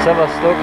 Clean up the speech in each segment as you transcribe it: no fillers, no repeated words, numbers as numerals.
Szevasztok!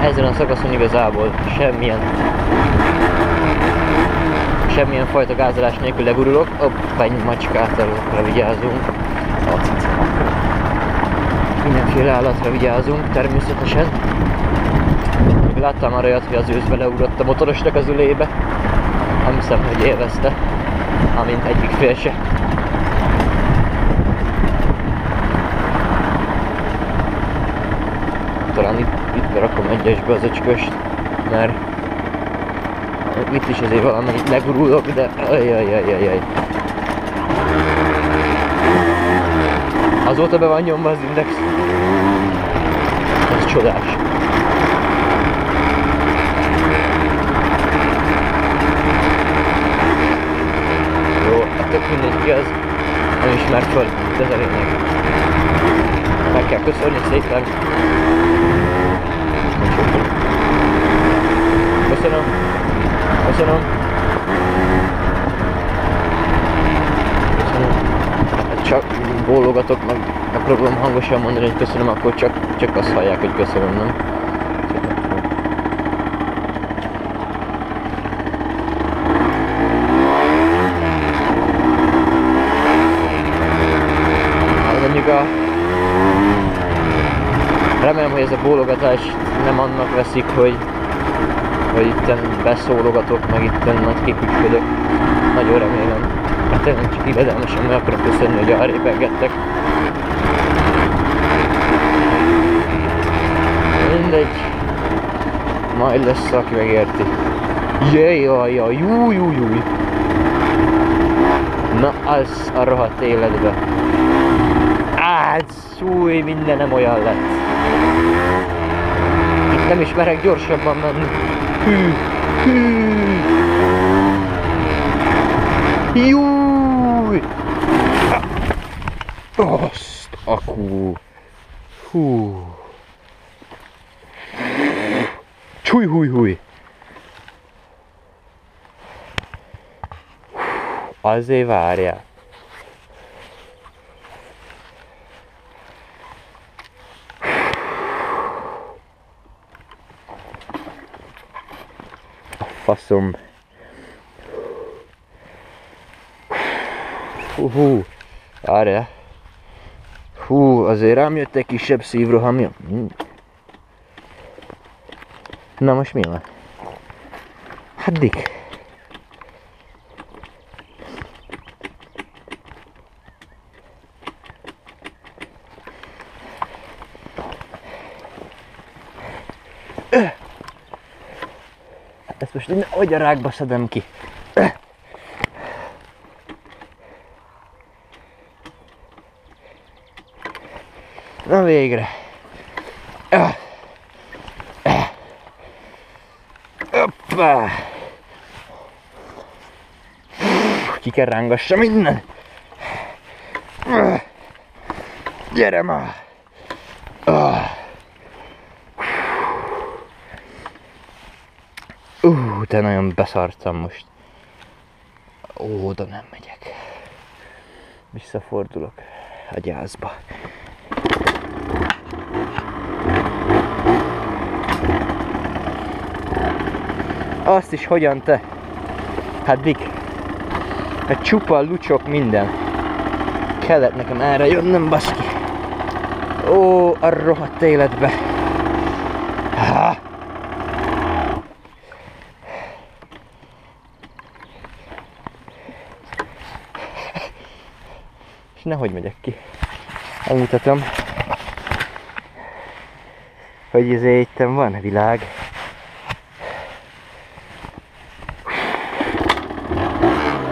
Ezen a szakaszon igazából semmilyen fajta gázolás nélkül legurulok. Hoppá, egy macskát arra vigyázunk. Mindenféle állatra vigyázunk természetesen. Láttam már olyat, hogy az ősz beleugrott a motorosnak az ülébe. Nem hiszem, hogy élvezte, amint egyik fél se. Talán itt berakom egyesbe az öcsköst, mert itt is azért valamennyit legurulok, de ajajajajajaj. Azóta be van nyomva az index. Ez csodás. Jó, hát tök mindegy igaz. Nem ismert föl, de ez a lényeg. Meg kell köszönni szépen. Köszönöm. Köszönöm. Köszönöm. Hát csak bólogatok, meg próbálom hangosan mondani, hogy köszönöm, akkor csak azt hallják, hogy köszönöm, nem? Remélem, hogy ez a bólogatás nem annak veszik, hogy itten beszólogatok, meg itten nagy kikücsködök. Nagyon remélem. Hát tényleg csak illedelmesen meg akarok köszönni, hogy arrébb engedtek. Mindegy. Majd lesz, aki megérti. Jajjajjaj, jújjújjúj. Na, az a rohadt életbe. Szúj, minden nem olyan lett. Itt nem is merek gyorsabban menni. Júj! Azt a kú. Hú. Csúj, húj, húj. Azért várjál. Faszom. Várjál. Azért rám jött egy kisebb szívrohamja. Na most mi van? Hát Dick. Ezt most hogy a rákba szedem ki. Na végre. Hoppá. Ki kell rángassa minden. Gyere már. De nagyon beszartam most. Oda nem megyek. Visszafordulok a gyászba. Azt is hogyan te? Hát Dick. Hát csupa lucsok minden. Kellett nekem erre jönnöm, baszki. Ó, a rohadt életbe. Ha. És nehogy megyek ki. Elmutatom, hogy itt van világ.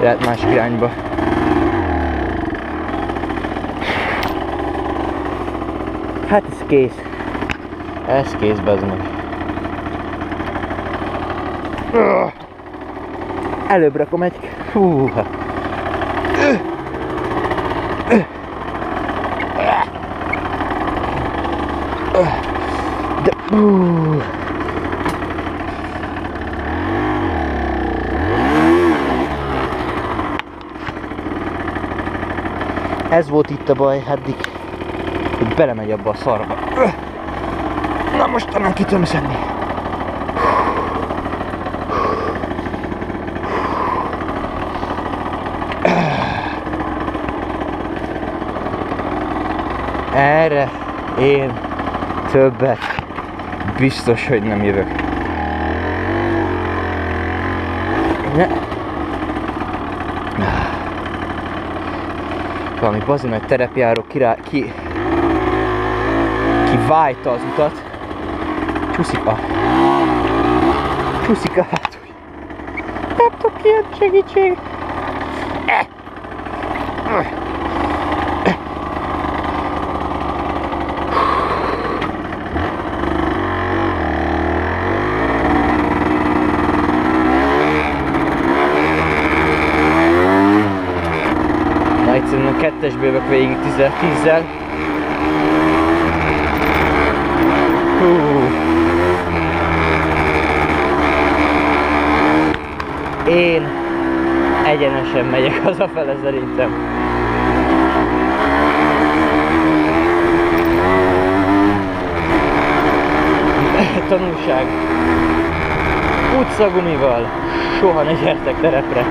Lehet másik irányba. Hát ez kész. Ez kész, bazd meg. Előbb rakom egy... Húha. De... Ez volt itt a baj, eddig, hogy belemegy abba a szarba. Na most talán ki tudom szedni. Erre én többet biztos, hogy nem jövök. Ne. Valami bazi nagy terepjáró kivájta az utat. Csúszika. Csúszika hát. Nem tudok ki jönni, segítség. Egyszerűen a kettesbe jövök végig 10-10-zel. Én egyenesen megyek hazafele szerintem. Tanulság. Utcagumival soha ne gyertek terepre.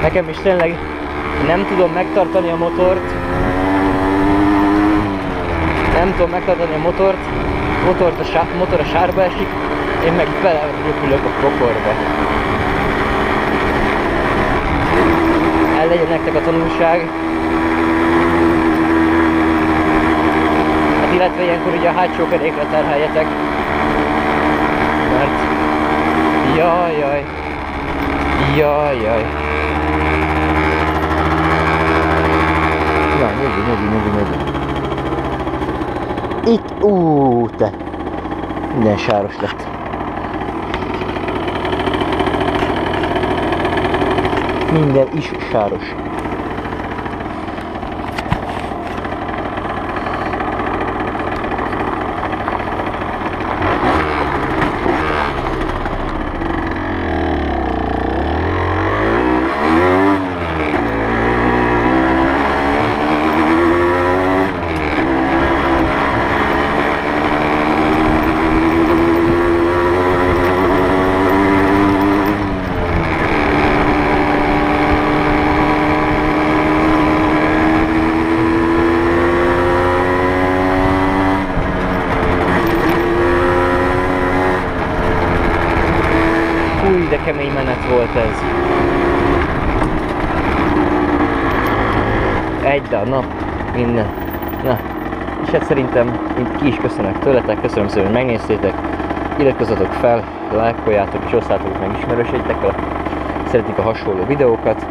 Nekem is tényleg nem tudom megtartani a motort. Nem tudom megtartani a motort. Motor a sárba esik, én meg beleröpülök a pokorba. El legyen nektek a tanulság. Hát illetve ilyenkor ugye a hátsó kerékre terheljetek. Mert jaj. Na, nyugi. Itt, te. Minden sáros lett. Minden is sáros. De kemény menet volt ez. Egy dal, na, minden. Na, És hát szerintem itt ki is köszönök tőletek, köszönöm szépen, hogy megnéztétek, iratkozzatok fel, lájkoljátok és osszátok meg ismerőseitekkel, szeretik a hasonló videókat,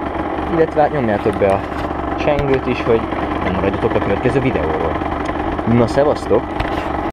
illetve hát nyomjátok be a csengőt is, hogy nem maradjatok a következő videóról. Na, szevasztok!